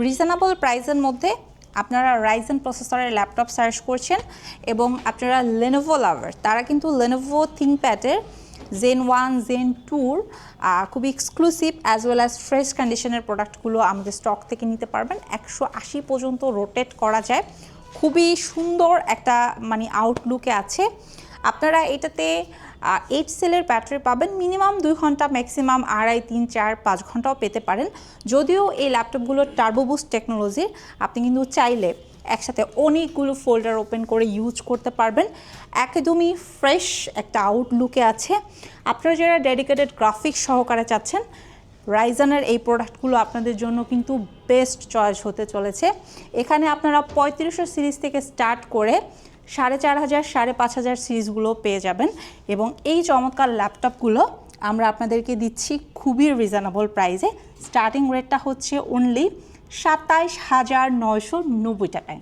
Reasonable প্রাইসের মধ্যে আপনারা রাইজেন প্রসেসরের ল্যাপটপ সার্চ করছেন এবং আপনারা লেনোভো লাভার, তারা কিন্তু লেনোভো থিংকপ্যাডের জেন 1 জেন 2 খুবই exclusive as well as fresh কন্ডিশনের প্রোডাক্টগুলো আমাদের স্টক থেকে নিতে পারবেন। 180 পর্যন্ত রোটেট করা যায়, খুবই সুন্দর একটা আউটলুকে আছে। আপনারা এটাতে 8 সেলের ব্যাটারি পাবেন, মিনিমাম 2 ঘন্টা, ম্যাক্সিমাম 2.5, 3, 4, 5 ঘন্টাও পেতে পারেন। যদিও এই ল্যাপটপগুলো টার্বো বুস্ট টেকনোলজির, আপনি কিন্তু চাইলে একসাথে অনেকগুলো ফোল্ডার ওপেন করে ইউজ করতে পারবেন। একদমই ফ্রেশ একটা আউটলুকে আছে। আপনারা যারা ডেডিকেটেড গ্রাফিক্স সহকারে চাচ্ছেন, রাইজেনের এই প্রোডাক্টগুলো আপনাদের জন্য কিন্তু বেস্ট চয়েস হতে চলেছে। এখানে আপনারা 3500 সিরিজ থেকে স্টার্ট করে 4500, 5500 সিরিজগুলো পেয়ে যাবেন এবং এই চমৎকার ল্যাপটপগুলো আমরা আপনাদেরকে দিচ্ছি খুবই রিজনেবল প্রাইসে। স্টার্টিং রেটটা হচ্ছে অনলি 27990 টাকায়।